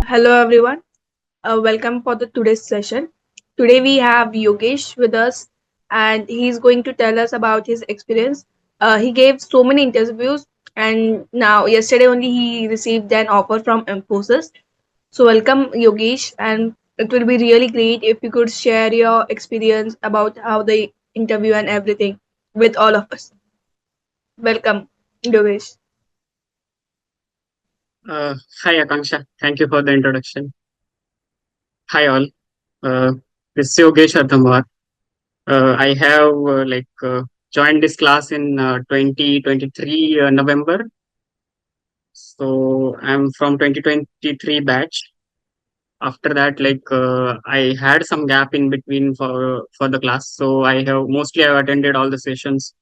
Hello everyone. Welcome for the today's session. Today we have Yogesh with us, and he's going to tell us about his experience. He gave so many interviews, and now yesterday only he received an offer from Infosys. So welcome Yogesh, and it will be really great if you could share your experience about how the interview and everything with all of us. Welcome, Yogesh. Hi, Akanksha. Thank you for the introduction. Hi, all. Uh, this is Yogesh Adhamwar. I have joined this class in 2023 November. So I'm from 2023 batch. After that, I had some gap in between for the class. So I've attended all the sessions.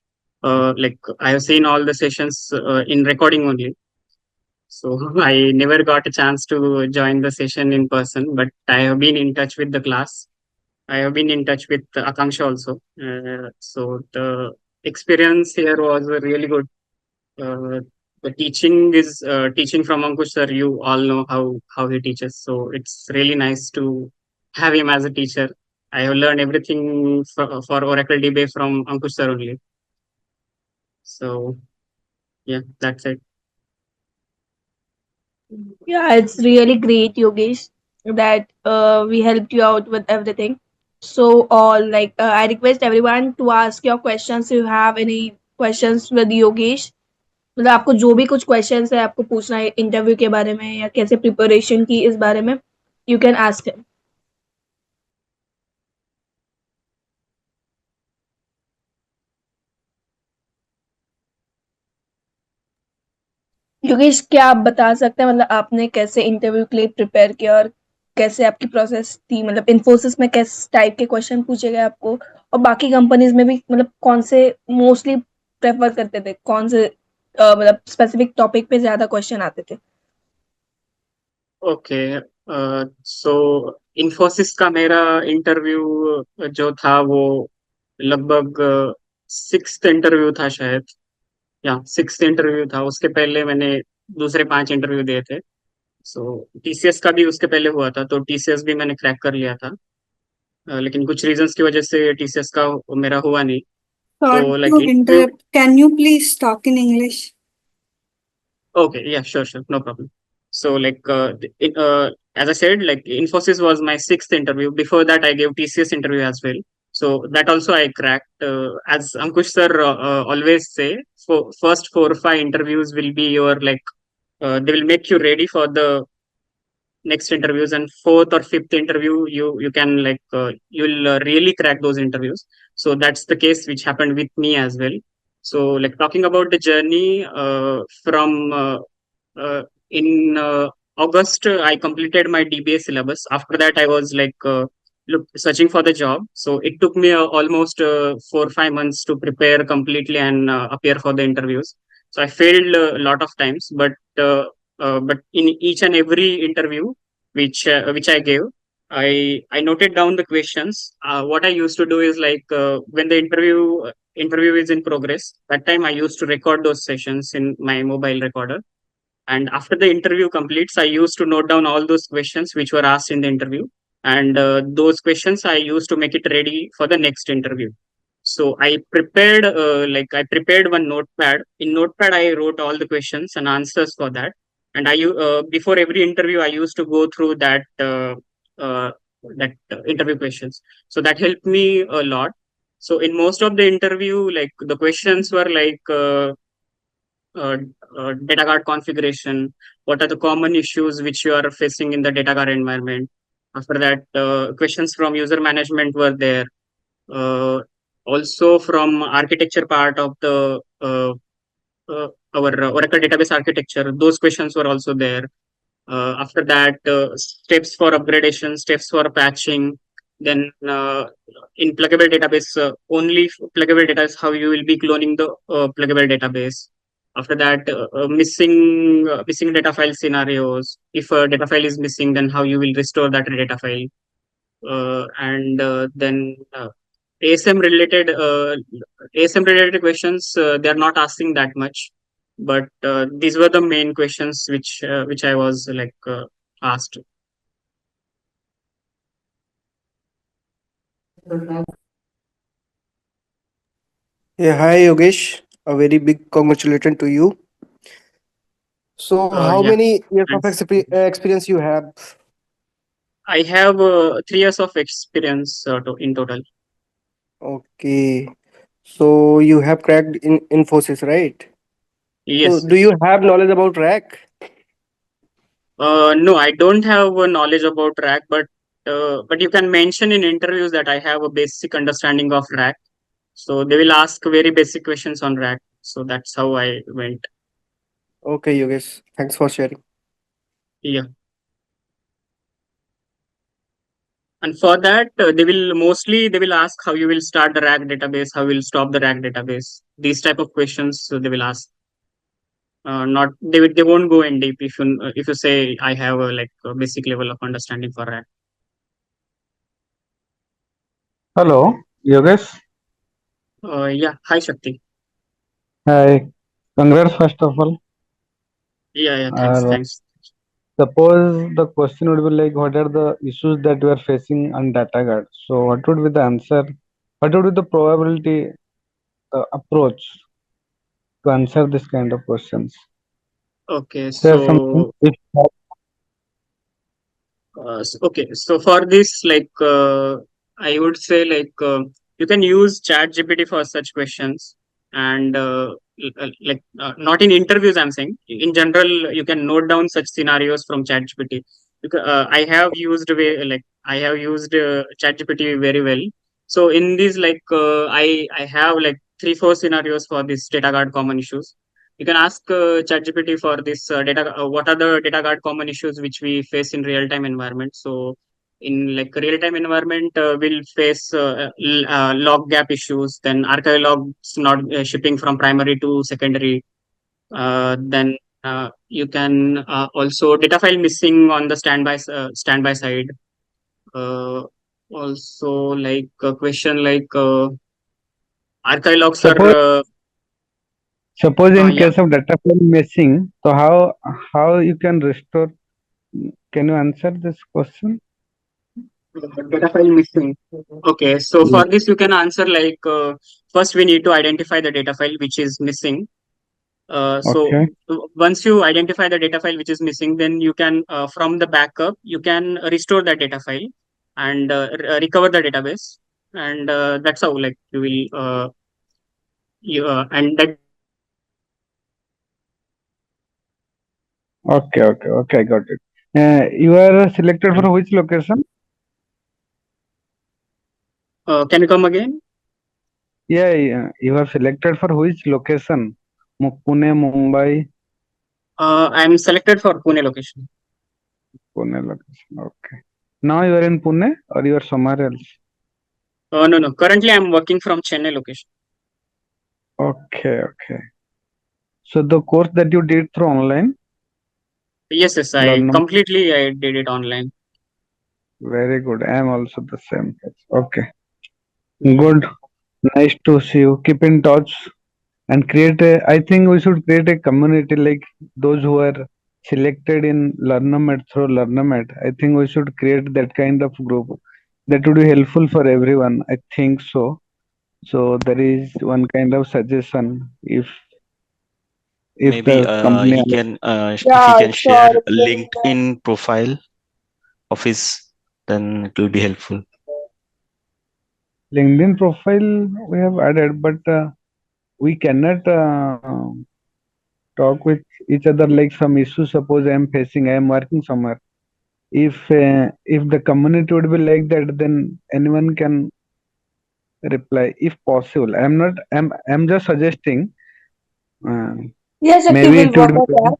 I have seen all the sessions in recording only. So I never got a chance to join the session in person, but I have been in touch with the class. I have been in touch with Akanksha also. So the experience here was really good. The teaching is teaching from Ankush sir. You all know how he teaches, so it's really nice to have him as a teacher. I have learned everything for Oracle DBA from Ankush sir only. So yeah, that's it. Yeah, it's really great, Yogesh, that we helped you out with everything. So, all I request everyone to ask your questions. If you have any questions with Yogesh, मतलब आपको जो भी कुछ questions है आपको पूछना है interview के बारे में या कैसे प्रिपरेशन की इस बारे में you can ask him. Yogesh क्या आप बता सकते हैं मतलब आपने कैसे इंटरव्यू के लिए प्रिपेयर किया और कैसे आपकी प्रोसेस थी मतलब इन्फोसिस में किस टाइप के क्वेश्चन पूछे गए आपको और बाकी कंपनीज में भी मतलब कौन से मोस्टली प्रेफर करते थे कौन से मतलब स्पेसिफिक टॉपिक पे ज्यादा क्वेश्चन आते थे. ओके. सो इन्फोसिस का मेरा इंटरव्यू जो था वो लगभग सिक्स्थ इंटरव्यू था शायद. या सिक्स्थ इंटरव्यू था. उसके पहले मैंने दूसरे 5 इंटरव्यू दिए थे. सो टीसीएस का भी उसके पहले हुआ था, तो टीसीएस भी मैंने क्रैक कर लिया था. लेकिन कुछ रीजंस की वजह से टीसीएस का मेरा हुआ नहीं. Sorry तो like to interview. interrupt. Can you please talk in English? Okay, yeah, sure, no problem. So, as I said, like Infosys was my sixth interview. Before that, I gave TCS interview as well. So that also I cracked. As Ankush sir always say, for first 4 or 5 interviews will be your they will make you ready for the next interviews, and fourth or fifth interview you can you'll really crack those interviews. So that's the case which happened with me as well. So like talking about the journey from uh, in August, I completed my DBA syllabus. After that, I was searching for the job. So it took me almost 4 or 5 months to prepare completely and appear for the interviews. So I failed a lot of times, but in each and every interview which I gave, I noted down the questions. What I used to do is when the interview is in progress, that time I used to record those sessions in my mobile recorder, and after the interview completes, I used to note down all those questions which were asked in the interview. And those questions I used to make it ready for the next interview. So I prepared one notepad. In notepad, I wrote all the questions and answers for that. And before every interview, I used to go through uh, interview questions. So that helped me a lot. So in most of the interview, like the questions were uh, data guard configuration. What are the common issues which you are facing in the data guard environment? After that, questions from user management were there. Uh, Also from architecture part of the our Oracle database architecture, those questions were also there. After that, steps for upgradation, steps for patching. Then in pluggable database, only pluggable data is how you will be cloning the pluggable database. After that, missing data file scenarios. If a data file is missing, then how you will restore that data file. And then ASM related questions, they are not asking that much, but these were the main questions which I was asked. Yeah, hi Yogesh. A very big congratulations to you. So, how Yeah, many years of thanks. experience you have? I have 3 years of experience in total. Okay. So, you have cracked in Infosys, right? So, Yes. do you have knowledge about rack? No, I don't have knowledge about rack, but you can mention in interviews that I have a basic understanding of rack. So they will ask very basic questions on rack. So that's how I went. Okay, Yogesh. Thanks for sharing. Yeah. And for that, they will ask how you will start the rack database, how you will stop the rack database. These type of questions they will ask. Not they won't go in deep if you say I have a basic level of understanding for rack. Hello, Yogesh. Yeah. Hi Shakti. Hi. Congrats, first of all. Yeah. Yeah. Thanks. Uh, Thanks. Suppose the question would be like, what are the issues that you are facing on data guard? So, what would be the answer? What would be the probability approach to answer this kind of questions? Okay. Is there something? So okay, so for this, I would say, you can use Chat GPT for such questions, and not in interviews. I'm saying in general, you can note down such scenarios from Chat GPT. Because I have used Chat GPT very well. So in these, I have like 3 4 scenarios for this data guard common issues. You can ask ChatGPT for this data. What are the data guard common issues which we face in real time environment? So, in like real time environment, we'll face log gap issues. Then archive logs not shipping from primary to secondary. Then you can also data file missing on the standby side. Uh, Also, like a question like archive logs are Suppose, suppose in yeah. case of data file missing, so how you can restore? Can you answer this question? Data file missing. Okay, so Yeah. for this you can answer first we need to identify the data file which is missing. Okay. Once you identify the data file which is missing, then you can from the backup you can restore that data file and recover the database, and that's how like you will and that data file will be Okay. Okay. Okay. I got it. You are selected for which location? can you come again? Yeah, yeah. You are selected for which location? Pune, Mumbai, I'm selected for Pune location. Pune location. Okay. Now you are in Pune or you are somewhere else? No, currently I'm working from Chennai location. Okay, okay. So the course that you did through online, Yes, I Learnomate, completely I did it online. very good. I am also the same case. Okay, Hmm. good. Nice to see you. Keep in touch and create a. I think we should create a community like those who are selected in Learnomate through Learnomate. I think we should create that kind of group. That would be helpful for everyone. I think so. So there is one kind of suggestion if Maybe the company he can if he Yeah, can share sure. It a will be there. LinkedIn profile of his, then it will be helpful. LinkedIn profile we have added, but we cannot talk with each other like some issue. Suppose I am facing, I am working somewhere. If the community would be like that, then anyone can reply if possible. I'm not. I'm just suggesting. Uh, Yes, Shakti Maybe will it would work on be that.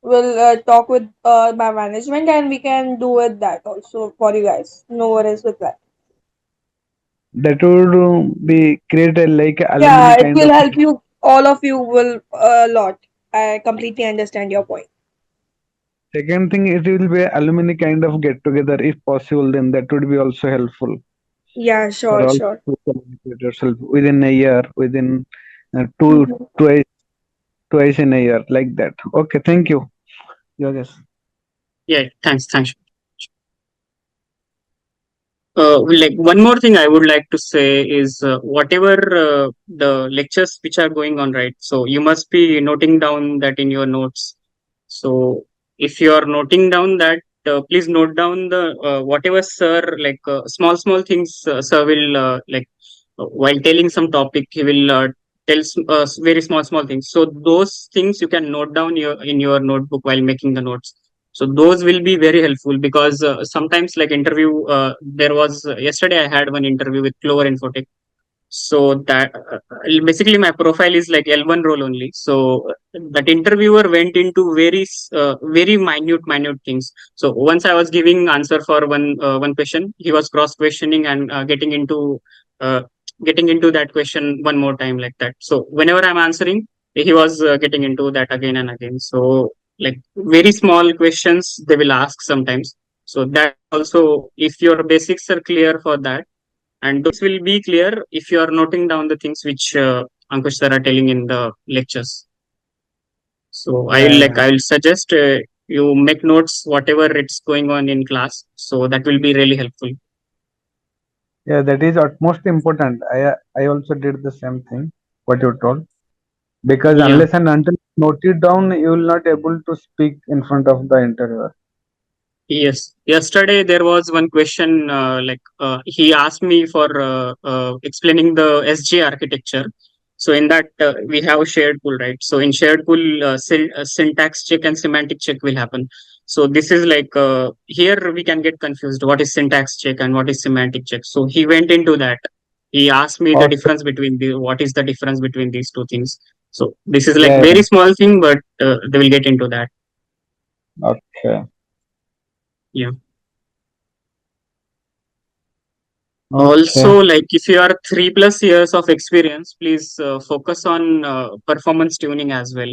We'll talk with my management and we can do with that also for you guys. No worries with that. that would be create a like alumni Yeah, it kind will of. help you. All of you will a lot. I completely understand your point. Second thing, it will be alumni kind of get together if possible. Then that would be also helpful Yeah, for sure, all sure. to communicate yourself within a year, within two Mhm. twice twice in a year, like that. Okay, thank you. Yogesh. Yeah, thanks. Like one more thing I would like to say is whatever the lectures which are going on, right? So you must be noting down that in your notes. So if you are noting down that, please note down the whatever sir like small things sir will while telling some topic he will tell very small things. So those things you can note down in your notebook while making the notes. So those will be very helpful because sometimes like interview there was yesterday I had one interview with Clover Infotech. So that basically my profile is like L1 role only. So that interviewer went into very minute things. So once I was giving answer for one question, he was cross questioning and uh, getting into that question one more time like that. So whenever I'm answering, he was getting into that again and again. So like very small questions they will ask sometimes. So that also, if your basics are clear for that, and those will be clear if you are noting down the things which Ankush sir are telling in the lectures. So Yeah, yeah. I'll suggest you make notes whatever it's going on in class, so that will be really helpful. Yeah, that is utmost important. I also did the same thing, what you told. Because Yeah. unless and until you note it down, you will not able to speak in front of the interviewer. Yes, yesterday there was one question he asked me for explaining the SJ architecture. So in that we have a shared pool, right? So in shared pool, syntax check and semantic check will happen. So this is like here we can get confused. What is syntax check and what is semantic check? So he went into that. He asked me the Okay. difference between the what is the difference between these two things. So this is like Yeah, very small thing, but they will get into that. yeah. Okay. Yeah. Okay. Also, like if you are 3+ years of experience, please focus on performance tuning as well.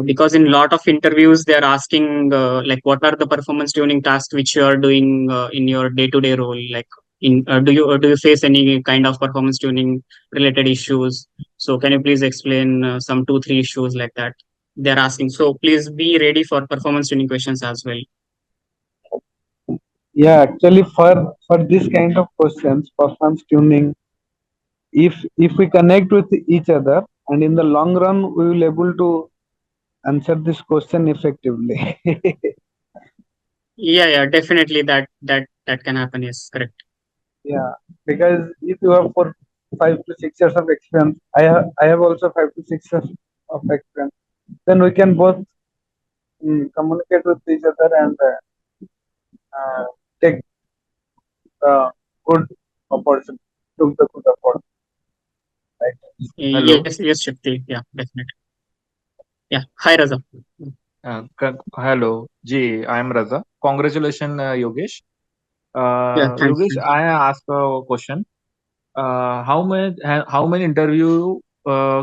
Because in lot of interviews, they are asking like what are the performance tuning tasks which you are doing in your day-to-day role. Like, do you face any kind of performance tuning related issues? So can you please explain some 2 3 issues like that? They are asking. So please be ready for performance tuning questions as well. Yeah, actually, for this kind of questions, performance tuning, if we connect with each other, and in the long run, we will able to answer this question effectively. Yeah, definitely that can happen. Yes, correct. Yeah, because if you have for 5 to 6 years of experience, I have also 5 to 6 years of experience. Then we can both communicate with each other and take the good opportunity, took the good opportunity. Right? Hello. Yes, Shakti. Yeah, definitely. Yeah. Hi, Raza. Hello. Ji, I am Raza. Congratulations, Yogesh. Yeah, thanks. Yogesh, I ask a question. How many interview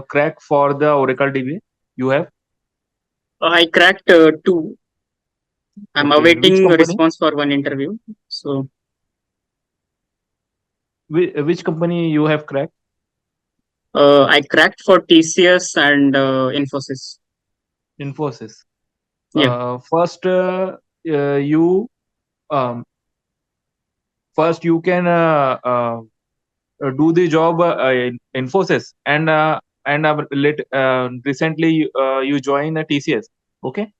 crack for the Oracle DBA you have? I cracked two. I'm Okay. Which awaiting a company? response for one interview. So Which company you have cracked? I cracked for TCS and Infosys. Infosys. Yeah. First, you um, first you can do the job in Infosys, and recently you join TCS. Okay.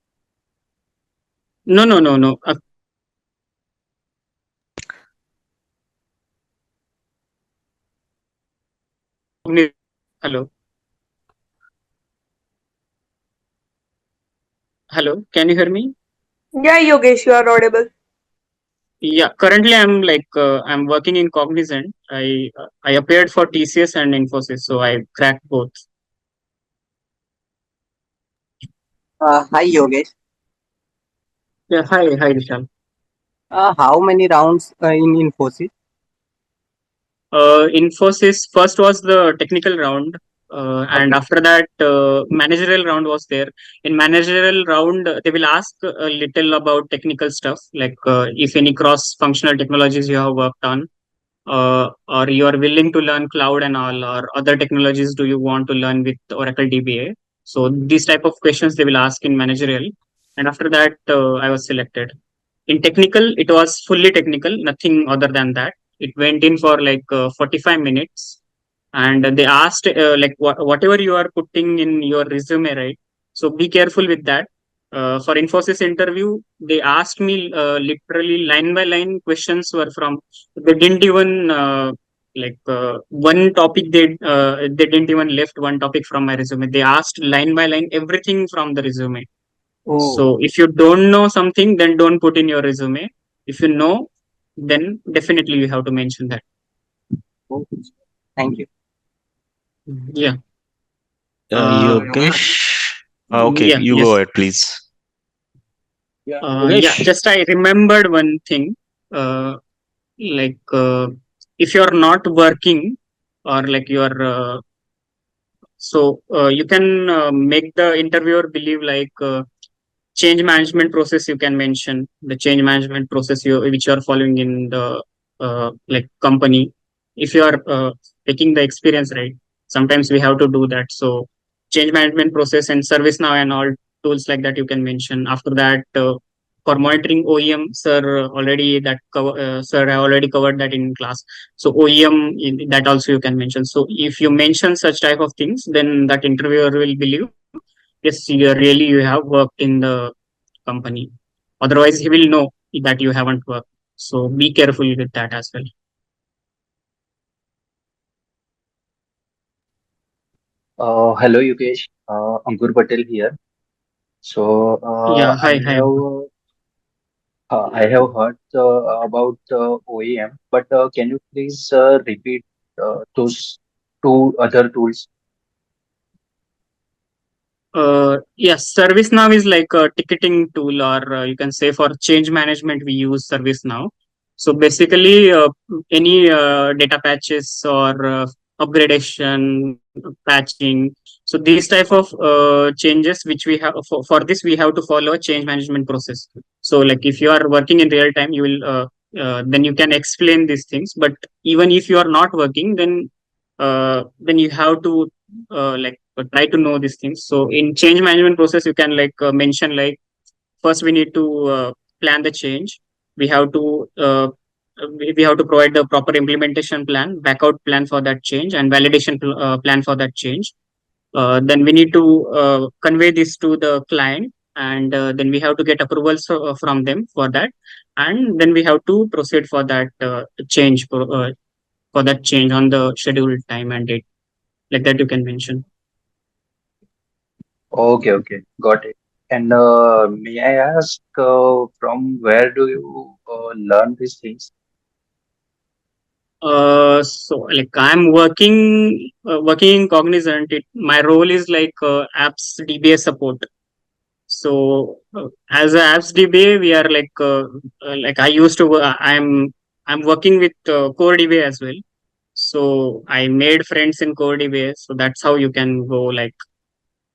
No. Hello. Hello. Can you hear me? Yeah, Yogesh, you are audible. Yeah. Currently, I'm working in Cognizant. I appeared for TCS and Infosys, so I cracked both. Hi Yogesh. Yeah. Hi, Vishal. How many rounds in Infosys? Infosys first was the technical round, and Okay. after that, managerial round was there. In managerial round, they will ask a little about technical stuff, like if any cross-functional technologies you have worked on, or you are willing to learn cloud and all, or other technologies do you want to learn with Oracle DBA. So these type of questions they will ask in managerial, and after that, I was selected. in technical, it was fully technical, nothing other than that. It went in for like 45 minutes, and they asked whatever you are putting in your resume, right? So be careful with that. For Infosys interview, they asked me literally line by line questions were from. They didn't even one topic. They didn't even left one topic from my resume. They asked line by line everything from the resume. Oh, So if you don't know something, then don't put in your resume. If you know, then definitely you have to mention that. okay. Thank you. Yeah. Yogesh. Okay, Yeah. you go Yes. ahead, please. Yeah. Yogesh. Just I remembered one thing. Uh, like if you're not working, or like you're you can make the interviewer believe like change management process. You can mention the change management process which you are following in the company. If you are taking the experience, right, sometimes we have to do that. So change management process and service now and all tools like that you can mention. After that, for monitoring OEM, sir I already covered that in class. So OEM, that also you can mention. So if you mention such type of things, then that interviewer will believe, yes, you have worked in the company. Otherwise, he will know that you haven't worked. So be careful with that as well. Hello, Yukesh. Ankur Patel here. So Yeah. Hi. Hi. I have heard about OEM, but can you please repeat those two other tools? Yes, ServiceNow is like a ticketing tool, or you can say for change management, we use ServiceNow. So basically, any data patches or upgradation, patching. So these type of changes which we have for this, we have to follow a change management process. So like if you are working in real time, you will then you can explain these things. But even if you are not working, then you have to try to know these things. So in change management process, you can mention like first we need to plan the change. We have to we have to provide the proper implementation plan, backout plan for that change, and validation plan for that change. Then we need to convey this to the client, and then we have to get approvals from them for that, and then we have to proceed for that for that change on the scheduled time and date, like that you can mention. Okay, okay, got it. And may I ask from where do you learn these things? So like I'm working in Cognizant. My role is like apps DBA support. So as a apps DBA, we are like I used to. I'm working with Core DBA as well. So I made friends in Core DBA. So that's how you can go like.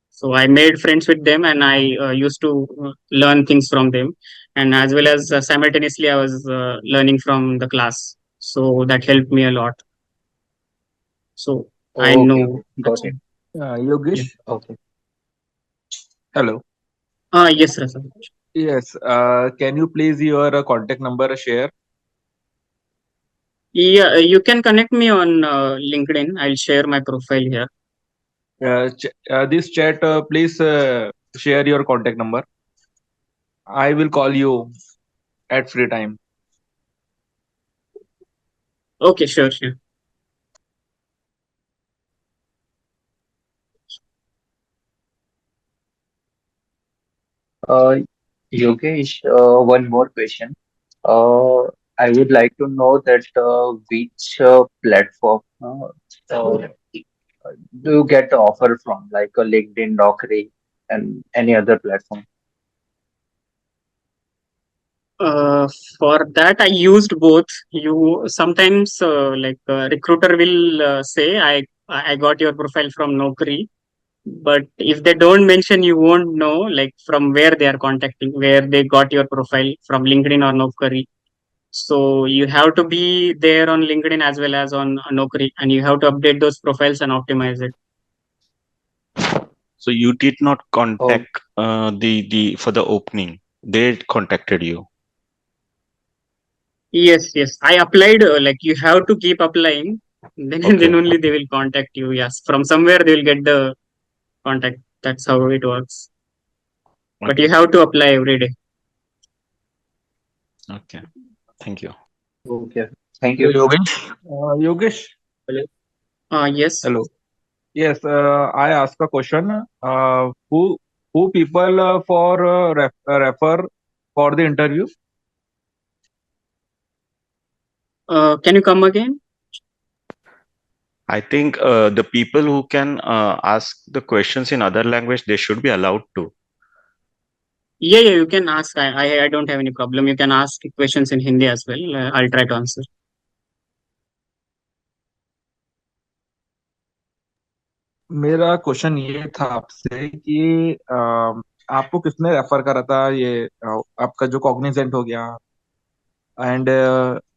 So I made friends with them, and I used to learn things from them, and as well as simultaneously I was learning from the class. So that helped me a lot. So I Okay, know okay, that's got it. it. Yeah. Yogesh. Okay. Hello. Yes, Rasa. Yes. Can you please your contact number share? Yeah, you can connect me on LinkedIn. I'll share my profile here. This chat, please share your contact number. I will call you at free time. Okay, sure, sure. Uh, Yogesh, one more question. Uh, I would like to know that which platform do you get the offer from, like a LinkedIn, Naukri, and any other platform? Uh, for that, I used both. You sometimes recruiter will say, I got your profile from Naukri, but if they don't mention, you won't know like from where they are contacting, where they got your profile from LinkedIn or Naukri. So you have to be there on LinkedIn as well as on Naukri, and you have to update those profiles and optimize it. So you did not Oh, contact the for the opening. They contacted you. Yes, yes. I applied. Like you have to keep applying. Then Okay. then only they will contact you. Yes, from somewhere they will get the contact. That's how it works. But you Okay. have to apply every day. Okay. Thank you. Okay. Thank Hello, you. Yogesh. Yogesh. Yes. Hello. Yes, I ask a question. Who people refer for the interview? Can you come again? I think the people who can ask the questions in other language, they should be allowed to. Yeah, yeah. You can ask. I don't have any problem. You can ask questions in Hindi as well. I'll try to answer. मेरा question ये था आपसे कि आपको किसने refer करा था ये आपका जो कॉग्निजेंट हो गया एंड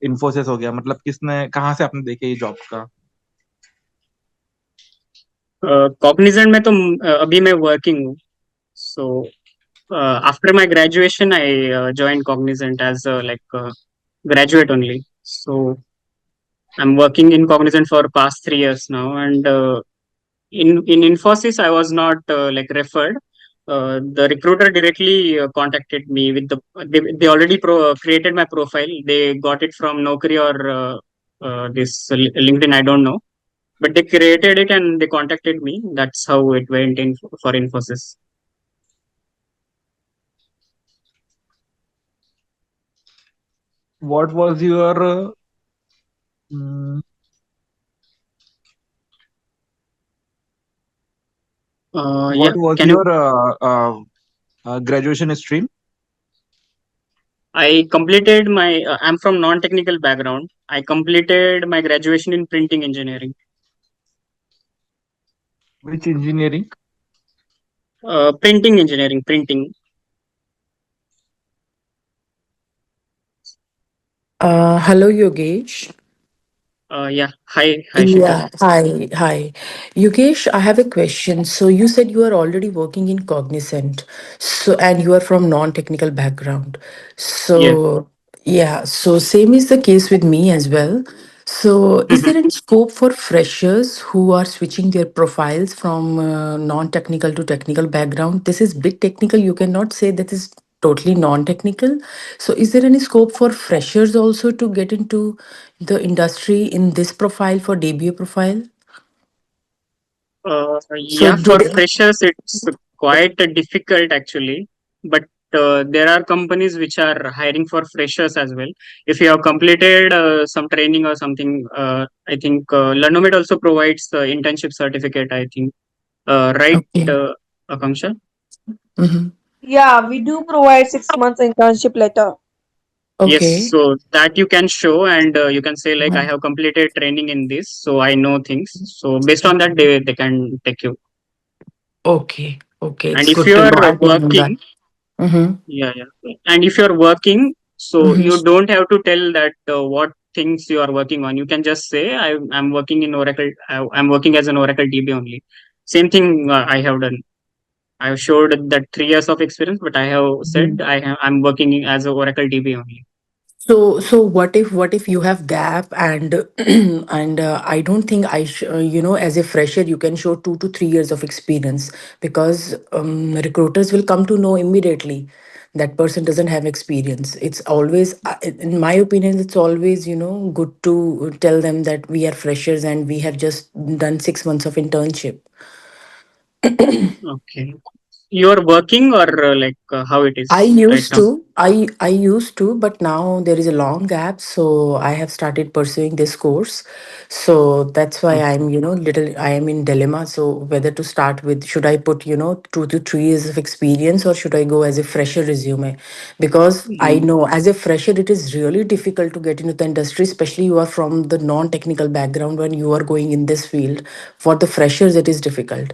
इन्फोसिस हो गया, मतलब किसने, कहाँ से आपने देखे ये जॉब का? कॉग्निजेंट में तो अभी मैं वर्किंग हूँ. So after my graduation, I joined Cognizant as graduate only. So I'm working in Cognizant for past 3 years now, and in Infosys, I was not referred. The recruiter directly contacted me with they already created my profile. They got it from Naukri or this LinkedIn. I don't know, but they created it and they contacted me. That's how it went in for Infosys. What was your mm, Yeah, what was can you? your graduation stream? I completed my. I'm from non-technical background. I completed my graduation in printing engineering. Which engineering? Printing engineering, printing. Hello, Yogesh. Yeah. Hi, hi, Shikha. Yeah, hi. Yogesh, I have a question. So you said you are already working in Cognizant, so and you are from non-technical background. Yes. So yeah, so same is the case with me as well. So is Mhm. there any scope for freshers who are switching their profiles from non-technical to technical background? This is bit technical. You cannot say that is totally non-technical. So is there any scope for freshers also to get into the industry in this profile for DBA profile? So Yeah, do for they? freshers, it's quite difficult actually. But there are companies which are hiring for freshers as well. If you have completed some training or something, I think Learnomate also provides the internship certificate. I think, right, Okay. Akanksha? Mm-hmm. Yeah, we do provide 6 months internship letter. Yes, Okay. so that you can show and you can say like I Mhm. have completed training in this, so I know things. So based on that, they can take you. Okay. Okay. And It's if good you to know. are I didn't know that. working, Mm-hmm. yeah, yeah. And if you are working, so Mm-hmm. you don't have to tell that what things you are working on. You can just say I'm working in Oracle. I'm working as an Oracle DB only. Same thing I have done. I have showed that 3 years of experience, but I have said I'm working as a Oracle DB only. So what if you have gap and and I don't think as a fresher you can show 2 to 3 years of experience because recruiters will come to know immediately that person doesn't have experience. It's always, in my opinion, it's always good to tell them that we are freshers and we have just done 6 months of internship. Okay. You are working or how it I is right used now? to, I used to, but now there is a long gap, so I have started pursuing this course. So that's why Okay. I'm, I am in dilemma. So whether to start with, should I put, 2 to 3 years of experience or should I go as a fresher resume? Because I Mm, know as a fresher, it is really difficult to get into the industry, especially you are from the non-technical background when you are going in this field. For the freshers, it is difficult.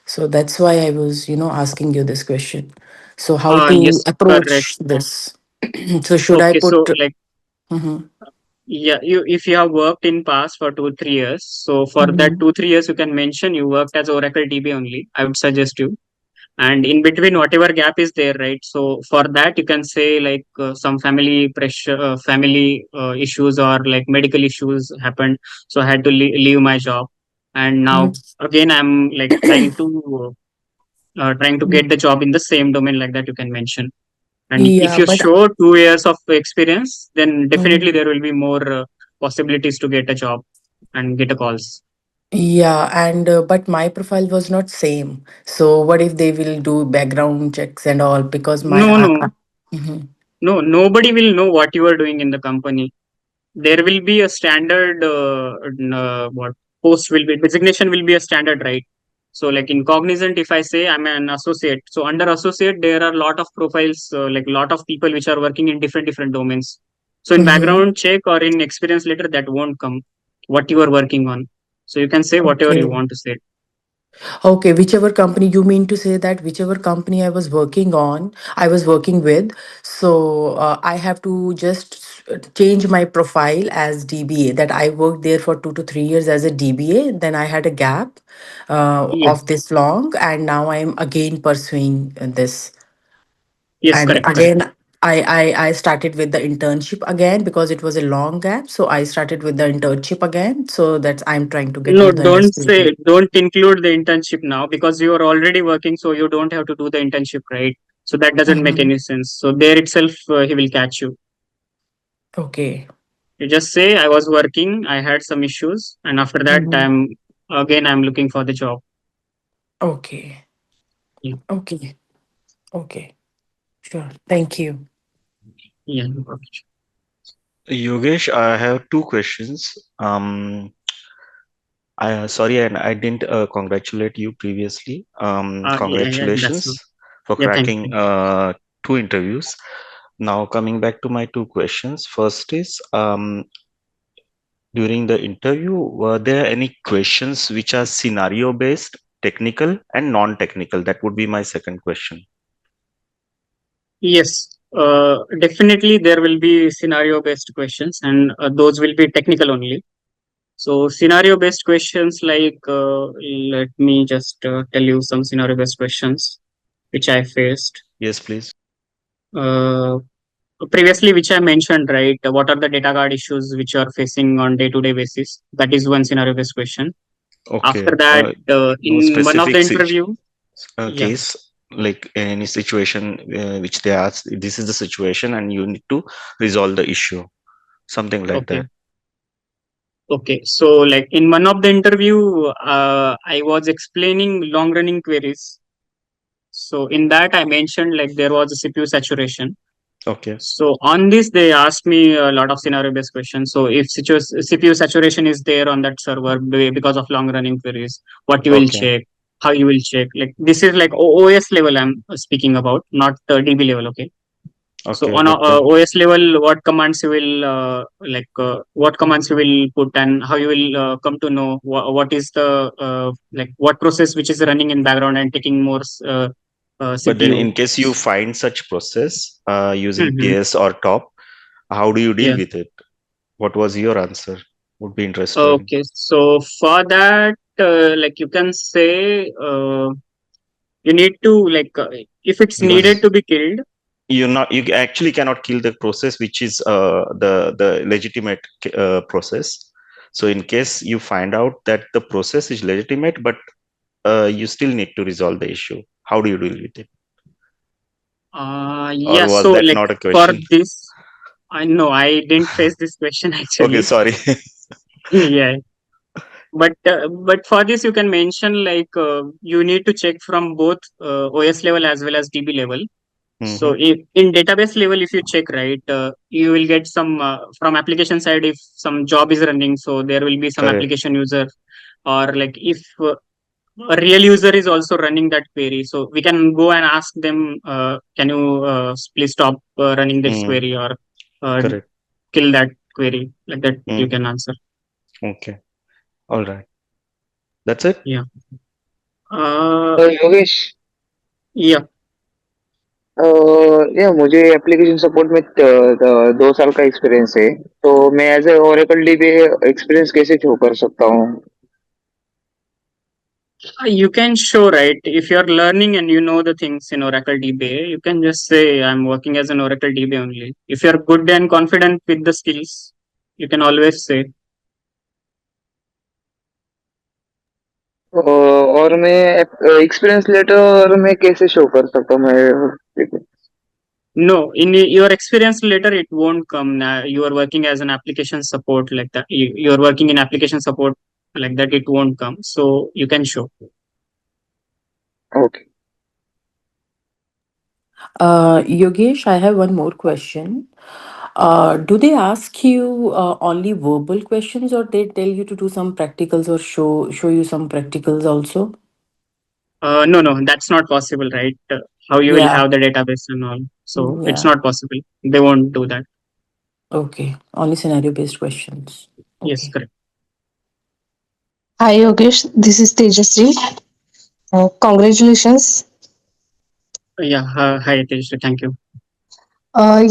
So that's why I was, asking you this question. So how to yes, correct. approach this? So should I Okay, put? so Mhm. yeah, you if you have worked in past for 2 3 years, so for that Mhm. 2 3 years you can mention you worked as Oracle DB only. I would suggest you. and in between whatever gap is there, right? So for that you can say like some family pressure, family issues or like medical issues happened, so I had to leave my job. And now Mhm. again I'm like trying to get the job in the same domain, like that you can mention. And if Yeah, you but show 2 years of experience, then definitely Mhm. there will be more possibilities to get a job and get a calls. Yeah, and but my profile was not same. So what if they will do background checks and all because my No, no, Mhm. no, nobody will know what you are doing in the company. There will be a standard what post will be, designation will be a standard, right? So like in Cognizant, if I say I'm an associate, so under associate there are a lot of profiles, like a lot of people which are working in different domains. So in Mhm. background check or in experience letter, that won't come what you are working on. So you can say whatever you Okay. want to say. Okay, whichever company you mean to say that whichever company I was working with, so I have to just change my profile as DBA. That I worked there for 2 to 3 years as a DBA. Then I had a gap of Yes, this long, and now I am again pursuing this. yes, And correct, correct. again, I started with the internship again because it was a long gap. So I started with the internship again. So that's I'm trying to get No, more than experience. don't include the internship now because you are already working, so you don't have to do the internship, right? So that doesn't make Mhm. any sense. So there itself, he will catch you. Okay. You just say, I was working, I had some issues, and after that, Mhm. I'm looking for the job. Okay. Yeah, Okay. Okay. Sure. Thank you. yeah, no problem. Yogesh, I have two questions. Sorry, and I didn't congratulate you previously. Yeah, yeah, that's Congratulations no. for Yeah, thank cracking you. two interviews. Now, coming back to my two questions. First is, during the interview, were there any questions which are scenario based, technical, and non-technical? That would be my second question. Yes, definitely there will be scenario-based questions, and those will be technical only. So scenario-based questions, like let me just tell you some scenario-based questions which I faced. Yes, please. Uh, Previously, which I mentioned, right? What are the data guard issues which you are facing on day-to-day basis? That is one scenario-based question. After Okay. that, No in one of the specific interview, yeah, case, like any situation which they ask, this is the situation, and you need to resolve the issue, something like okay, that. okay. So like in one of the interview, I was explaining long-running queries. So in that, I mentioned like there was a CPU saturation. Okay. So on this, they asked me a lot of scenario-based questions. So if CPU saturation is there on that server because of long-running queries, what you will Okay. check, how you will check. Like this is like OS level I'm speaking about, not DB level. Okay. So Okay. on a, Got that. OS level, what commands you will what commands you will put, and how you will come to know what is the like what process which is running in background and taking more But then, CPU. in case you find such process using Hmm. PS or top, how do you deal Yeah. with it? What was your answer? Would be interested. Okay. So for that, like you can say, you need to like if it's needed Because to be killed. you actually cannot kill the process which is the legitimate process. So in case you find out that the process is legitimate, but you still need to resolve the issue, how do you deal with it? Or Yeah. was So that like not a for question? this, I know I didn't face this question Okay, actually. sorry. Yeah. But for this you can mention like you need to check from both OS level as well as DB level. So Hmm. if in database level, if you check, right, you will get some from application side. If some job is running, so there will be some Correct. application user, or like if a real user is also running that query, so we can go and ask them, can you please stop running this Mm, query, or uh, correct. kill that query, like that you Mm, can answer. okay. All right. That's it. Yeah. Uh, Yogesh yeah. या मुझे application support में 2 साल का experience है तो मैं as a Oracle DBA experience कैसे show कर सकता हूँ You can show, right? If you're learning and you know the things in Oracle DBA, you can just say, I'm working as an Oracle DBA only. If you're good and confident with the skills, you can always say. और मैं experience letter में कैसे show कर सकता हूँ मैं? No, in your experience later, it won't come. You are working as an application support like that. You are working in application support like that. It won't come. So you can show. Okay. Yogesh, I have one more question. Do they ask you only verbal questions, or they tell you to do some practicals or show you some practicals also? No, no, that's not possible, right? How you will Yeah. have the database and all. So it's Yeah. not possible. They won't do that. Okay. Only scenario-based questions. Yes, Okay. correct. Hi Yogesh, this is Tejasri. Congratulations. Yeah. Hi, Tej. Thank you.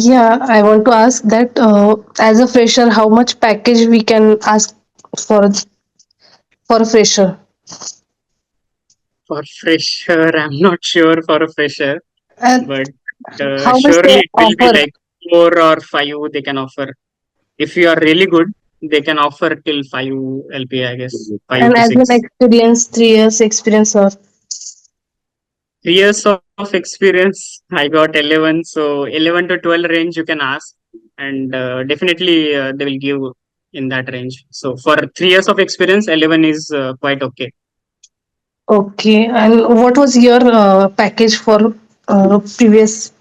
Yeah, I want to ask that as a fresher, how much package we can ask for for a fresher? For fresher, I'm not sure for a fresher, And but how much they surely it will be offer? like 4 or 5 they can offer. If you are really good, they can offer till 5 LPA, I guess, five And to as an six. experience, 3 years experience or 3 years of experience, I got 11. So 11 to 12 range you can ask, and definitely they will give in that range. So for 3 years of experience, 11 is quite okay. okay. And what was your package for previous?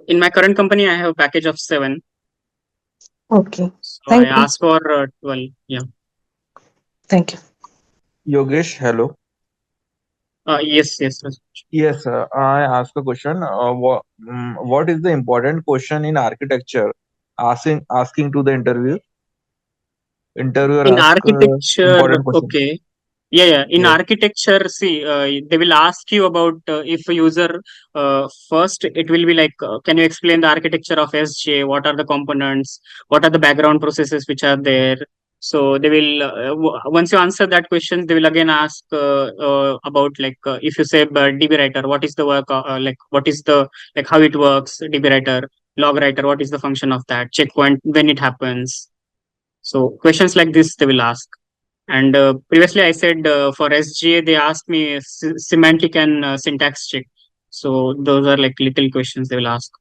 In my current company, I have a package of 7. Okay. So I Thank you. asked for 12. Yeah. Thank you. Yogesh, hello. Yes, yes. Raj. Yes, I ask a question. What is the important question in architecture? Asking to the interviewer In ask architecture, important question. okay. Yeah, yeah. In Yes. architecture, see, they will ask you about if a user first, it will be like, can you explain the architecture of SJ? What are the components? What are the background processes which are there? So they will once you answer that question, they will again ask about like if you say DB writer, what is the work like? What is the like how it works? DB writer, log writer, what is the function of that? Checkpoint when it happens. So questions like this they will ask. And previously, I said for SGA, they asked me semantic and syntax check. So those are like little questions they will ask.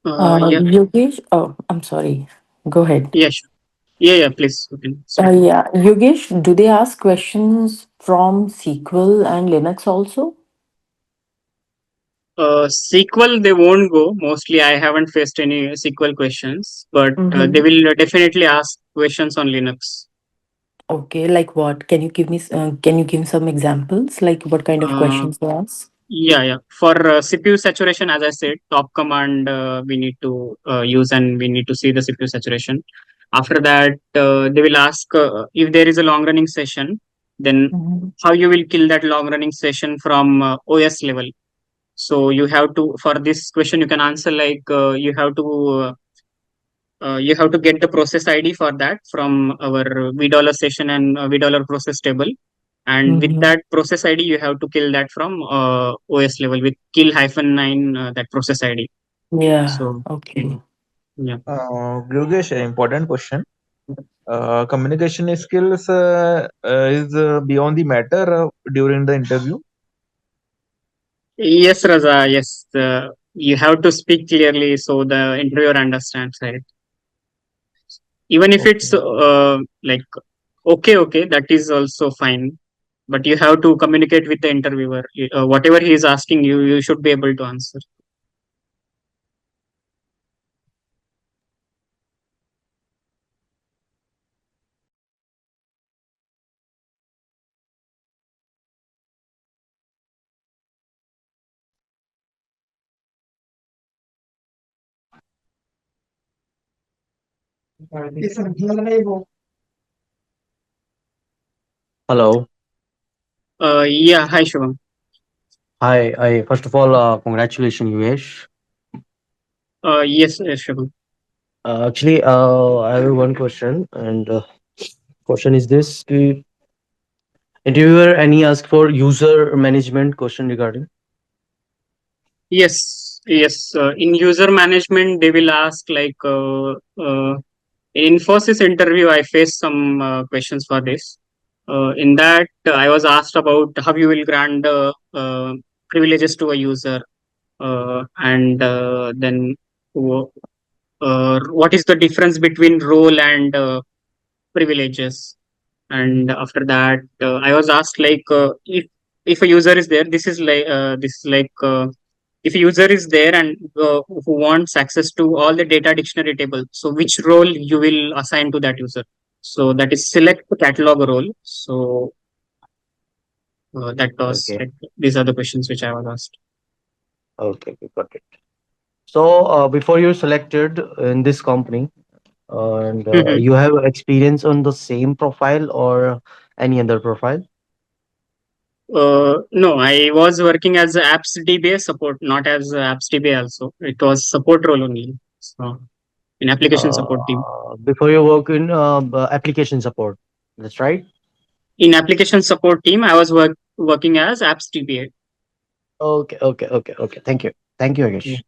Yeah, Yogesh, oh, I'm sorry. Go ahead. yeah, sure. Yeah, yeah. Please, you can speak. Yeah, Yogesh, do they ask questions from SQL and Linux also? SQL they won't go. Mostly, I haven't faced any SQL questions, but they Mm-hmm. will definitely ask questions on Linux. Okay, like what? Can you give some examples? Like what kind of Uh, questions they ask? Yeah, yeah. For CPU saturation, as I said, top command we need to use and we need to see the CPU saturation. After that, they will ask if there is a long running session, then Mm-hmm. how you will kill that long running session from OS level. So you have to, for this question, you can answer like you have to get the process ID for that from our $V session and $V process table. And with Mm-hmm. that process ID, you have to kill that from OS level with kill -9 that process ID. Yeah, So okay. yeah, Yogesh, important question. Communication skills is beyond the matter during the interview. yes, Raza, yes, you have to speak clearly so the interviewer understands, right? Even if it's Okay. like okay, that is also fine. But you have to communicate with the interviewer. Whatever he is asking you, you should be able to answer. Hello. Yeah, hi Shivam. Hi. I first of all, congratulations, Yuvesh. Yes, Shivam. I have one question, and question is this: interviewer any ask for user management question regarding? Yes. In user management, they will ask like in Infosys interview. I faced some questions for this. In that, I was asked about how you will grant privileges to a user, and then what is the difference between role and privileges. And after that, I was asked like if a user is there, this is like if a user is there and who wants access to all the data dictionary table, so which role you will assign to that user. So that is select catalog role. So that was Okay. like these are the questions which I was asked. Okay, got it. So before you're selected in this company, and you have experience on the same profile or any other profile? No, I was working as a apps DBA support, not as a apps DBA also. It was support role only. So in application support team. Before you work in application support, that's right. In application support team, I was working as apps DBA. Okay. Thank you, Yeah. Yogesh.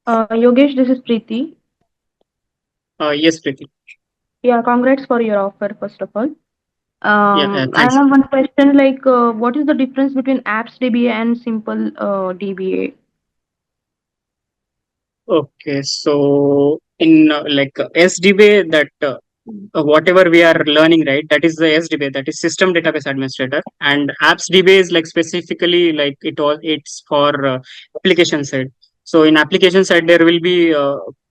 Yogesh, this is Preeti. Yes, Preeti. Yeah, congrats for your offer, first of all. Yeah, I thanks. have one question like, what is the difference between apps DBA and simple DBA? Okay, so in SDBA, that whatever we are learning, right? That is the SDBA, that is System Database Administrator, and Apps DBA is like specifically like it's for application side. So in application side, there will be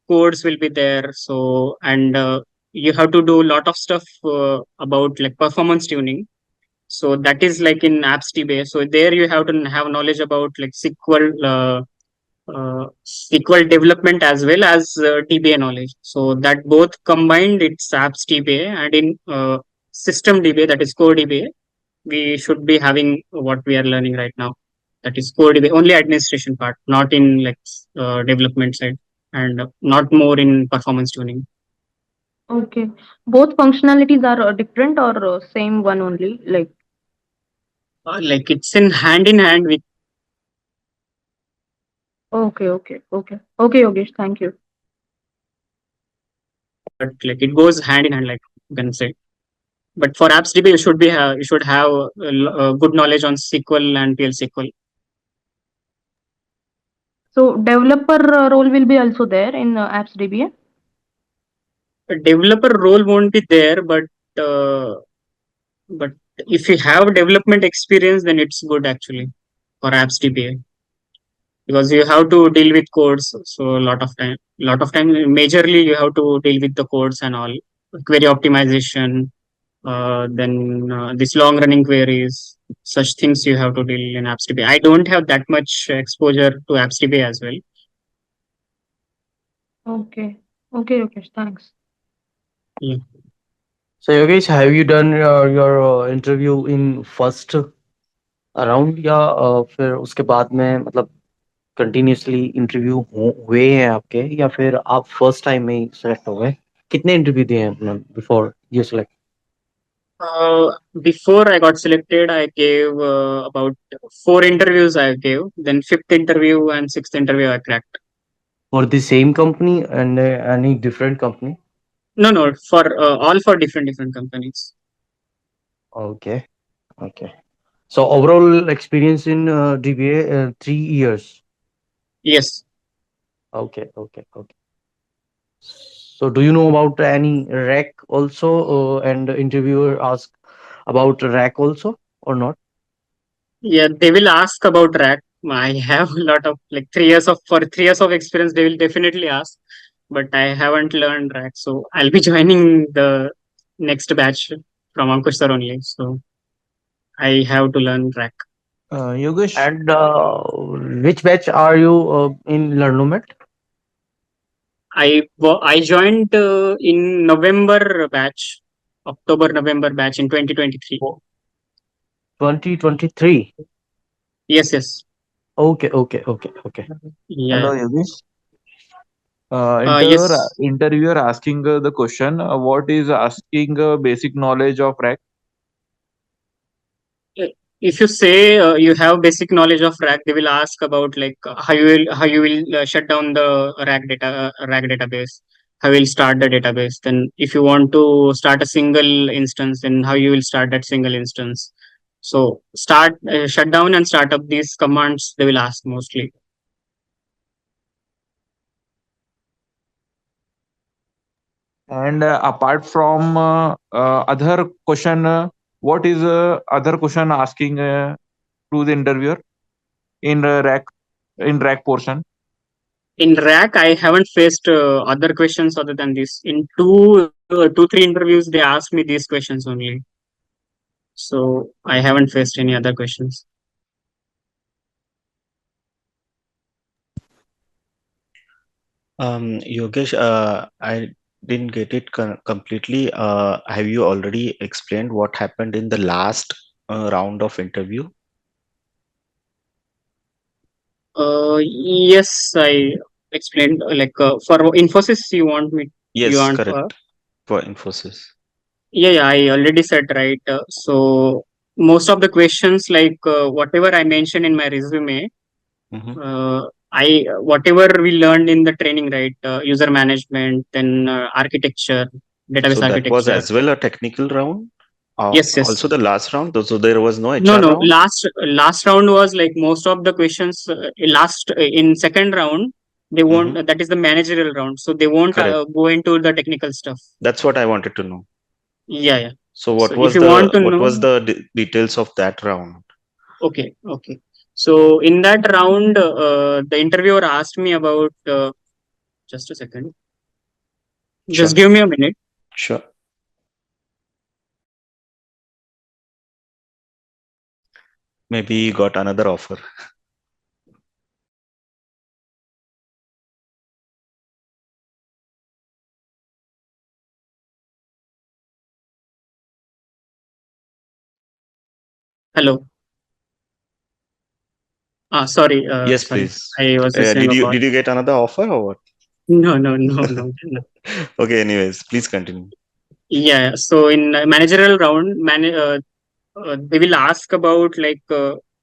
codes will be there. So and you have to do a lot of stuff about like performance tuning. So that is like in Apps DBA. So there you have to have knowledge about like SQL development as well as DBA knowledge. So that both combined, it's apps DBA, and in system DBA, that is core DBA, we should be having what we are learning right now. That is core DBA, only administration part, not in like development side, and not more in performance tuning. Okay. Both functionalities are different or same one only? Like, Like it's in hand with. okay, Yogesh, thank you. But like it goes hand in hand, like you can say. But for apps DB, you should have good knowledge on SQL and PL SQL. So developer role will be also there in apps DBA? A developer role won't be there, uh, but if you have development experience, then it's good actually for apps DBA, because you have to deal with codes. So lot of time, majorly you have to deal with the codes and all, query optimization, then these long running queries, such things you have to deal in apps DBA. I don't have that much exposure to apps DBA as well. Okay. Okay, Yogesh, thanks. Yeah. So Yogesh, have you done your interview in first round या फिर उसके बाद में मतलब continuously interview हुए हैं आपके या फिर आप फर्स्ट टाइम में ही सेलेक्ट हो गए? कितने इंटरव्यू दिए हैं आपने before you select? Before I got selected, I gave about 4 interviews. I gave, then fifth interview and sixth interview I cracked. For the same company and any different company? No, for all for different companies. Okay, okay. So overall experience in DBA 3 years. Yes. Okay. So do you know about any rack also? And the interviewer ask about rack also or not? Yeah, they will ask about rack. I have a lot of like 3 years of for 3 years of experience. They will definitely ask, but I haven't learned rack, so I'll be joining the next batch from Ankush sir only. So I have to learn rack. Yogesh, And which batch are you in Learnomate? I joined in November batch, October November batch in 2023. 2023. Yes, yes. Okay, okay, okay, okay. hello Yeah. Yogesh. Yes. Interviewer asking the question, what is asking basic knowledge of rack? If you say you have basic knowledge of rack, they will ask about like how you will shut down the rack database, how you will start the database. Then if you want to start a single instance, then how you will start that single instance. So start shut down and start up these commands they will ask mostly. And apart from other question, what is other question asking to the interviewer in rack portion? In rack, I haven't faced other questions other than this. In two, three interviews, they asked me these questions only. So I haven't faced any other questions. Yogesh, I didn't get it completely. Have you already explained what happened in the last round of interview? Yes, I explained for Infosys, you Yes, want for correct. For Infosys. yeah, I already said right. So most of the questions whatever I mentioned in my resume, Hmm. I whatever we learned in the training, right? User management, then architecture, So database that was architecture. as well a technical round. Yes, yes. Also the last round, so there was no No, HR no. round. Last round was like most of the questions. Last in second round, they won't. Hmm. That is the managerial round, so they won't Correct. go into the technical stuff. That's what I wanted to know. Yeah, yeah. So So if you want to know, details of that round? okay, okay. So in that round, the interviewer asked me about. Just a second. Sure, Just give me a minute. sure. Maybe you got another offer. Hello. Sorry. Yes, Sorry. please. I was receiving Did a you call. did you get another offer or what? No, no, no, no, no. Okay, anyways, please continue. Yeah. So in managerial round, they will ask about they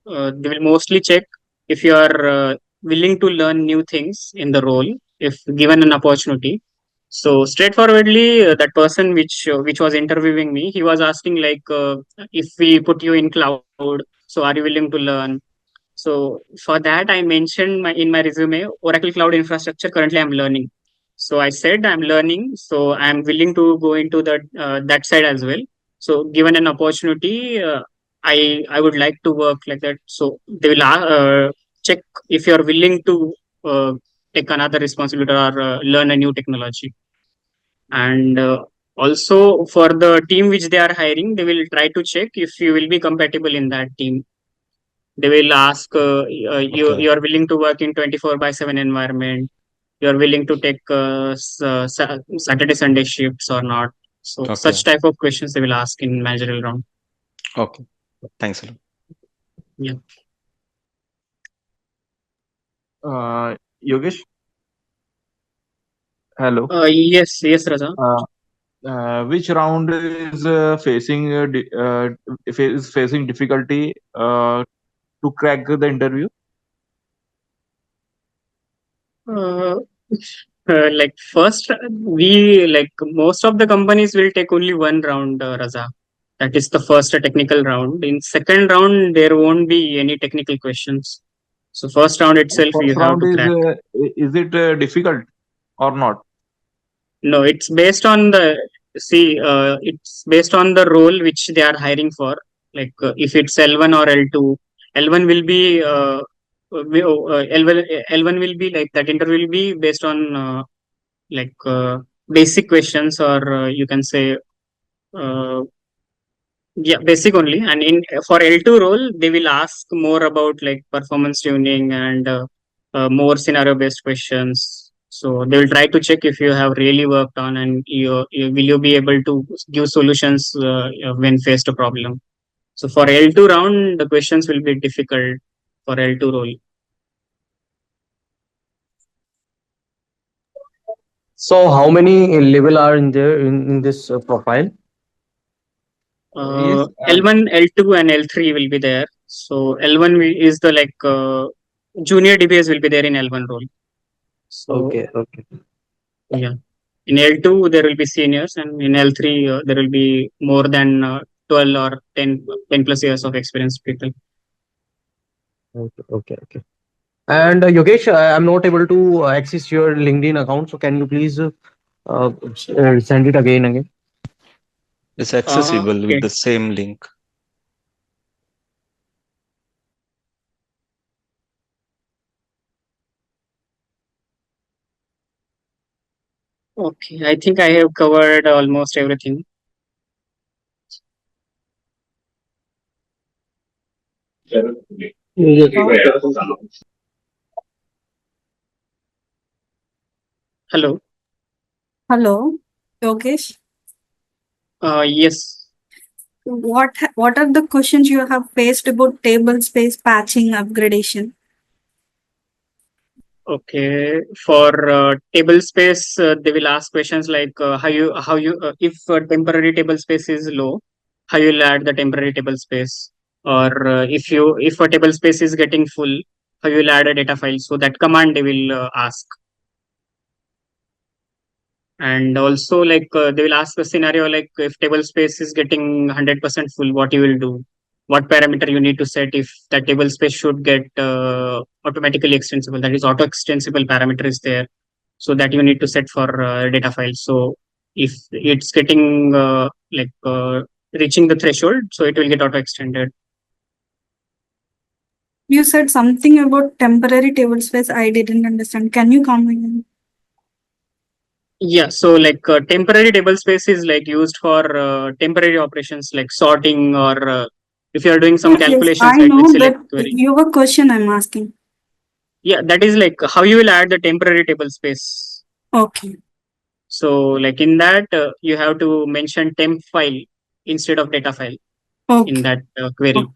will mostly check if you are willing to learn new things in the role if given an opportunity. So straightforwardly, that person which was interviewing me, he was asking if we put you in cloud, so are you willing to learn? So for that, I mentioned in my resume, Oracle Cloud Infrastructure. Currently, I'm learning. So I said I'm learning. So I'm willing to go into that side as well. So given an opportunity, I would like to work like that. So they will check if you are willing to uh, take another responsibility or learn a new technology. And also for the team which they are hiring, they will try to check if you will be compatible in that team. They will ask Okay, you are willing to work in 24 by 7 environment, you're willing to take Saturday Sunday shifts or not. So okay, such type of questions they will ask in managerial round. okay. Thanks a lot. Yeah. Yogesh, hello. Yes, Raja. Uh, which round is facing difficulty to crack the interview? uh, like first we like most of the companies will take only one round, Raza. That is the first technical round. In second round there won't be any technical questions. So first round itself you First have round to crack. is it difficult or not? No, it's based on the role which they are hiring for. If it's L1 or L2, L1 will be L1 will be like that interview will be based on basic questions or you can say uh, Yeah, basic only. And in for L2 role, they will ask more about like performance tuning and more scenario based questions. So they will try to check if you have really worked on and will you be able to give solutions when faced a problem. So for L2 round, the questions will be difficult for L2 role. So how many level are in there in this profile? Yes, L1, L2, and L3 will be there. So L1 is the like junior DBAs will be there in L1 role. So Okay, okay. yeah, in L2 there will be seniors, and in L3 there will be more than 12 or 10 plus years of experience people. Okay, okay, okay. And Yogesh, I'm not able to access your LinkedIn account, so can you please send it again? It's accessible with Okay. the same link. Okay, I think I have covered almost everything. Hello. Hello, Yogesh. Yes. What are the questions you have faced about table space patching upgradation? Okay. For table space, they will ask questions like how you if temporary table space is low, how you'll add the temporary table space, or if a table space is getting full, how you'll add a data file. So that command they will ask. And also like they will ask a scenario like if table space is getting 100% full, what you will do, what parameter you need to set if that table space should get automatically extensible, that is auto extensible parameter is there, so that you need to set for data file. So if it's getting reaching the threshold, so it will get auto extended. You said something about temporary table space. I didn't understand. Can you comment? Yeah, so like temporary table space is like used for temporary operations like sorting or if you are doing some Yes, yes, calculations, I right, with know select that. query. Your question I'm asking. Yeah, that is like how you will add the temporary table space. Okay. So like in that you have to mention temp file instead of data file in Okay. that query.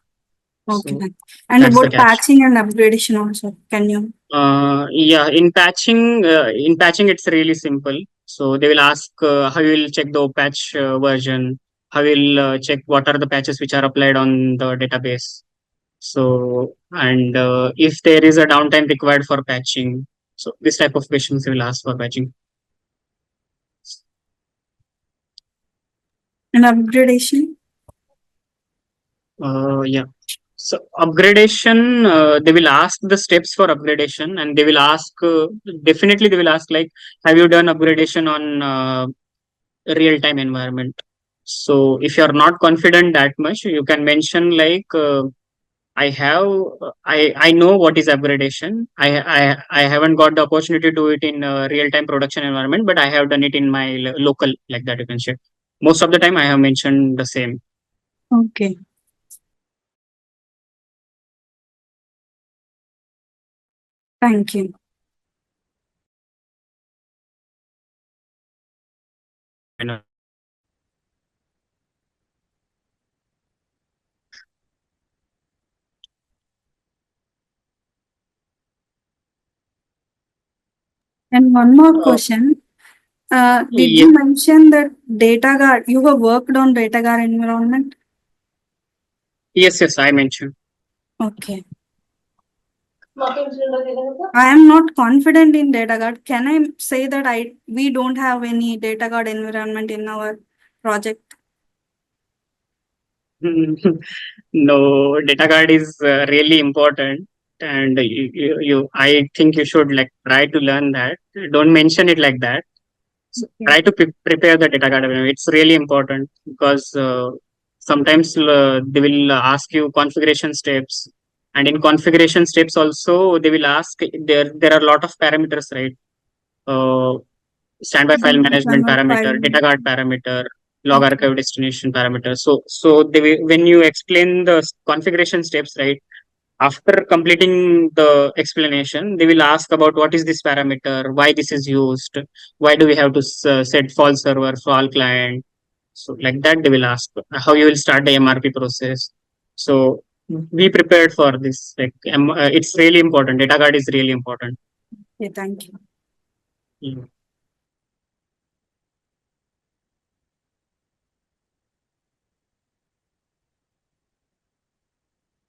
Okay. So And that's the about catch. patching and upgradation also. Can you? Yeah, in patching it's really simple. So they will ask how you will check the patch version, how you will check what are the patches which are applied on the database. So and if there is a downtime required for patching, so this type of questions they will ask for patching. And upgradation? Yeah. So upgradation, they will ask the steps for upgradation, and they will ask definitely they will ask like, have you done upgradation on real time environment? So if you are not confident that much, you can mention like I have I know what is upgradation. I haven't got the opportunity to do it in real time production environment, but I have done it in my local, like that you can share. Most of the time, I have mentioned the same. Okay. Thank you. You know. And one more question. Did Yeah. you mention that data guard? You have worked on data guard environment? Yes, yes, I mentioned. Okay. I am not confident in data guard. Can I say that we don't have any data guard environment in our project? No, data guard is really important, and I think you should like try to learn that. Don't mention it like that. So Okay. try to prepare the data guard. It's really important because sometimes they will ask you configuration steps, and in configuration steps also they will ask there are a lot of parameters, right? Uh, Standby file Then management cannot parameter, file. data guard parameter. log archive destination parameter. So when you explain the configuration steps, right? After completing the explanation, they will ask about what is this parameter, why this is used, why do we have to set false server for all client. So like that, they will ask how you will start the MRP process. So be prepared for this. Like it's really important. Data guard is really important. Okay, thank you. Mm.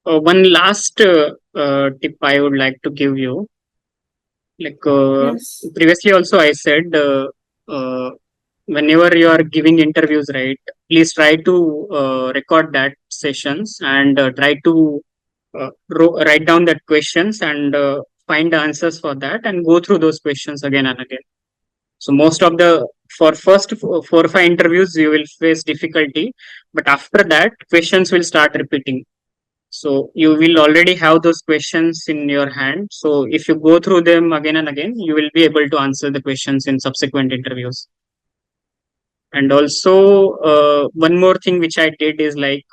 One last tip I would like to give you. Like Yes. previously, also I said, whenever you are giving interviews, right? Please try to record that sessions and try to write down that questions and find the answers for that and go through those questions again and again. So most of the for first 4 or 5 interviews you will face difficulty, but after that questions will start repeating. So you will already have those questions in your hand. So if you go through them again and again, you will be able to answer the questions in subsequent interviews. And also one more thing which I did is like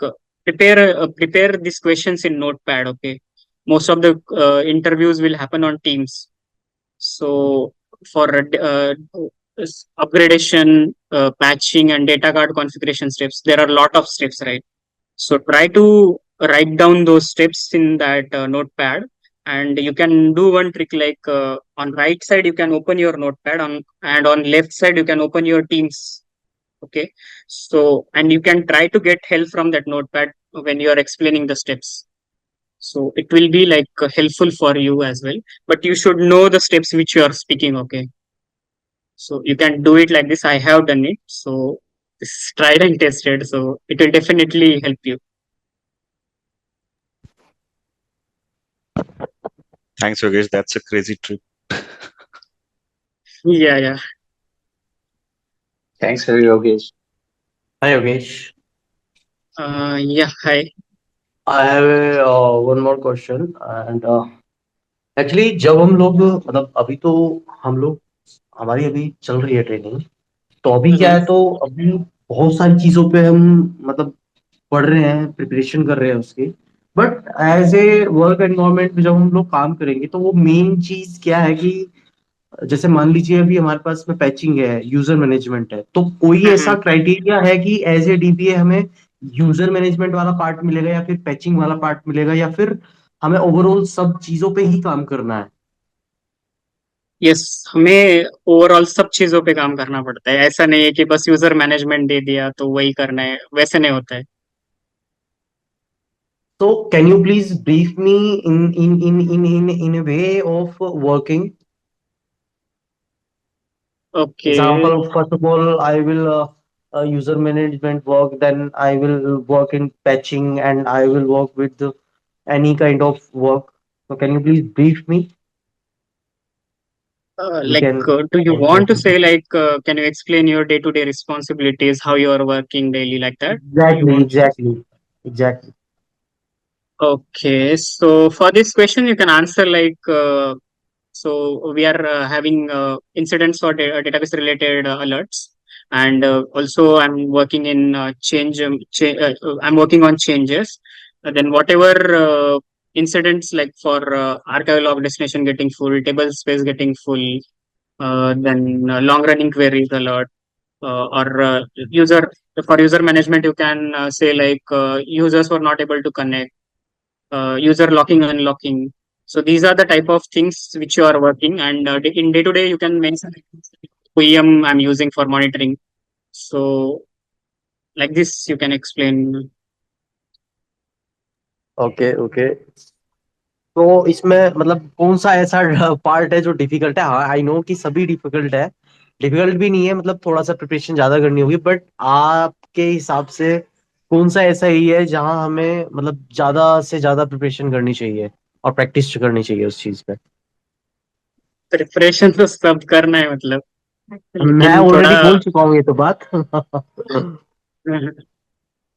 prepare these questions in Notepad. Okay, most of the interviews will happen on Teams. So for upgradation, patching, and data guard configuration steps, there are a lot of steps, right? So try to write down those steps in that notepad, and you can do one trick like on right side you can open your notepad and on left side you can open your Teams. Okay, so and you can try to get help from that notepad when you are explaining the steps. So it will be like helpful for you as well, but you should know the steps which you are speaking. Okay, so you can do it like this. I have done it, so this is tried and tested, so it will definitely help you. Thanks, Yogesh. That's a crazy trip. Yeah. Thanks, Yogesh. Hi, Yogesh. Yeah, hi. I have one more question. And actually जब हम लोग मतलब अभी तो हम लोग हमारी अभी चल रही है ट्रेनिंग, तो अभी क्या Mm-hmm. है, तो अभी बहुत सारी चीजों पे हम मतलब पढ़ रहे हैं, प्रिपरेशन कर रहे हैं उसकी। But as a work environment में जब हम लोग काम करेंगे तो वो मेन चीज क्या है कि जैसे मान लीजिए अभी हमारे पास में पैचिंग है, यूजर मैनेजमेंट है, तो कोई ऐसा Mm-hmm. क्राइटेरिया है कि एज ए डीबीए हमें यूजर मैनेजमेंट वाला पार्ट मिलेगा या फिर पैचिंग वाला पार्ट मिलेगा, या फिर हमें ओवरऑल सब चीजों पे ही काम करना है? यस, हमें ओवरऑल सब चीजों पे काम करना पड़ता है। ऐसा नहीं है कि बस यूजर मैनेजमेंट दे दिया तो वही करना है, वैसे नहीं होता है। So can you please brief me in a way of working? Okay. Example, first of all, I will user management work, then I will work in patching, and I will work with any kind of work. So can you please brief me? We Like, can. do you want to say like, can you explain your day-to-day responsibilities, how you are working daily, like that? You Exactly, want to? exactly, exactly. Okay, so for this question, you can answer like, so we are having incidents for database related alerts, and also I'm working in I'm working on changes. Then whatever incidents like for archive log destination getting full, table space getting full, then long running queries alert, or user for user management, you can say like users were not able to connect, user locking, unlocking. So these are the type of things which you are working, and in day to day you can mention OEM I'm using for monitoring. So like this you can explain. Okay, okay. तो इसमें मतलब कौन सा ऐसा part है जो difficult है? हाँ, आई नो कि सभी डिफिकल्ट है, डिफिकल्ट भी नहीं है, मतलब थोड़ा सा प्रिपरेशन ज्यादा करनी होगी, बट आपके हिसाब से कौन सा ऐसा ही है जहां हमें मतलब ज्यादा से ज्यादा प्रिपरेशन करनी चाहिए और प्रैक्टिस करनी चाहिए उस चीज पे? प्रिपरेशन तो सब करना है मतलब, मैं लेकिन थोड़ा ऑलरेडी बोल चुका हूँ ये तो बात।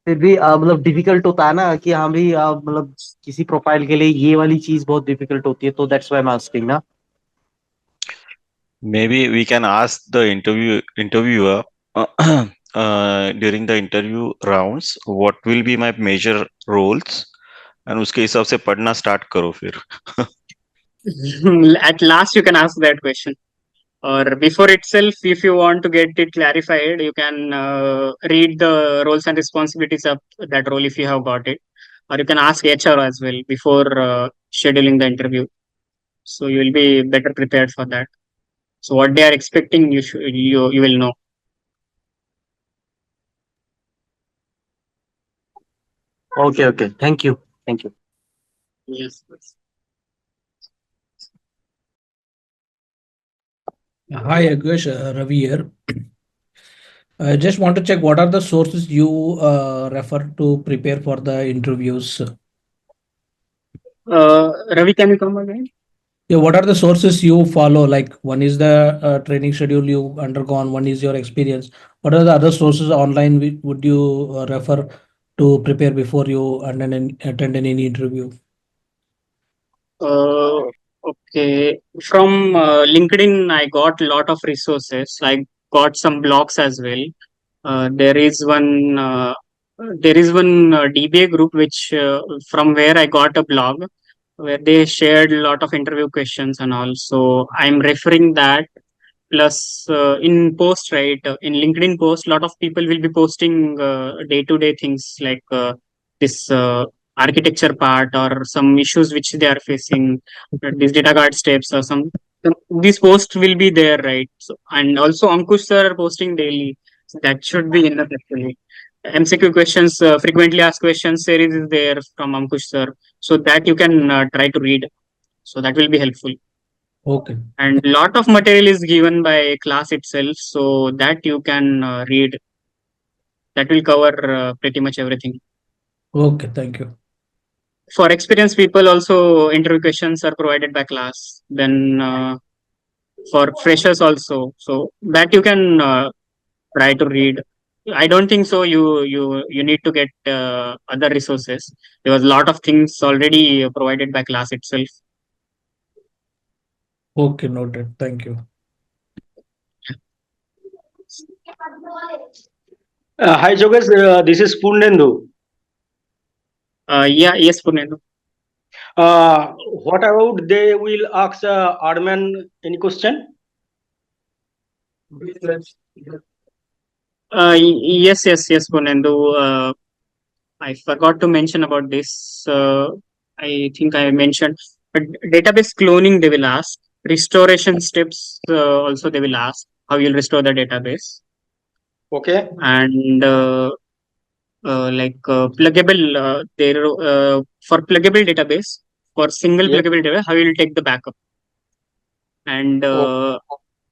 फिर भी मतलब डिफिकल्ट होता है ना कि हाँ भी मतलब किसी प्रोफाइल के लिए ये वाली चीज बहुत डिफिकल्ट होती है, तो that's why I am asking ना। Maybe we can ask the interviewer during the interview rounds what will be my major roles, and उसके हिसाब से पढ़ना start करो फिर. At last, you can ask that question. Or before itself, if you want to get it clarified, you can read the roles and responsibilities of that role if you have got it. Or you can ask HR as well before scheduling the interview. So you will be better prepared for that. So what they are expecting, you will know. Okay, okay. Thank you. Thank you. Yes. Hi, Yogesh, Ravi here. I just want to check what are the sources you refer to prepare for the interviews. Ravi, can you come again? Yeah, what are the sources you follow? Like one is the training schedule you undergone, one is your experience. What are the other sources online would you refer to prepare before you attend any interview? Uh, okay. From LinkedIn, I got a lot of resources. I got some blogs as well. There is one. There is one DBA group which from where I got a blog where they shared a lot of interview questions and all. So I'm referring that. Plus, in post, right, in LinkedIn post, a lot of people will be posting day-to-day things like this architecture part or some issues which they are facing, these data guard steps or some. These posts will be there, right? So, and also Ankush sir are posting daily. So that should be enough actually. MCQ questions, frequently asked questions series is there from Ankush sir, so that you can try to read. So that will be helpful. Okay. And lot of material is given by class itself, so that you can read. That will cover pretty much everything. Okay, thank you. For experienced people, also interview questions are provided by class. Then for freshers also, so that you can try to read. I don't think so. You need to get other resources. There was a lot of things already provided by class itself. Okay, noted. Thank you. Hi, Jogesh. This is Purnendu. Yeah, yes, Punendu. What about they will ask Adman any question? Yes, Punendu. I forgot to mention about this. I think I mentioned, but database cloning they will ask. Restoration steps also they will ask how you'll restore the database. Okay. And like pluggable, there for pluggable database, for single Yeah. pluggable database, how you'll take the backup. And Oh.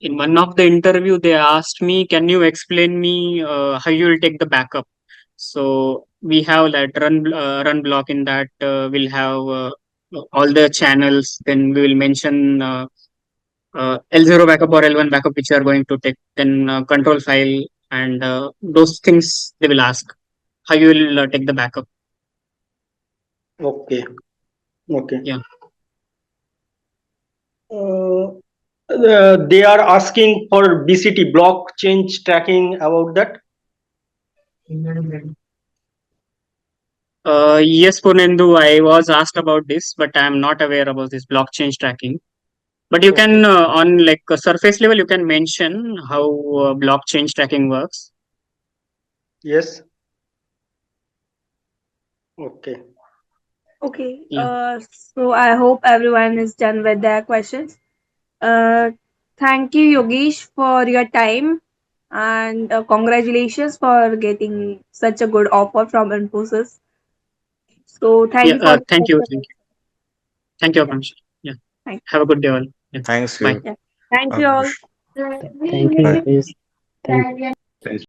in one of the interview, they asked me, "Can you explain me how you'll take the backup?" So we have that run block. In that we'll have all the channels. Then we will mention L0 backup or L1 backup which you are going to take. Then control file and those things they will ask how you will take the backup. Okay. Okay. Yeah. They are asking for BCT block change tracking about that. Yes, Punendu, I was asked about this, but I am not aware about this blockchain tracking. But you can, on like a surface level, you can mention how blockchain tracking works. Yes. Okay. Okay. Yeah. So I hope everyone is done with their questions. Uh, Thank you, Yogesh, for your time, and congratulations for getting such a good offer from Infosys. So thank Yeah. you for the Thank you. question. Thank you, Yeah, Akansha. Yeah. thank Have a good day, all. Yeah. Thanks Bye. you. yeah. Thank you all. Ankush. Thank you, Bye. Yogesh. Thank you. Thanks.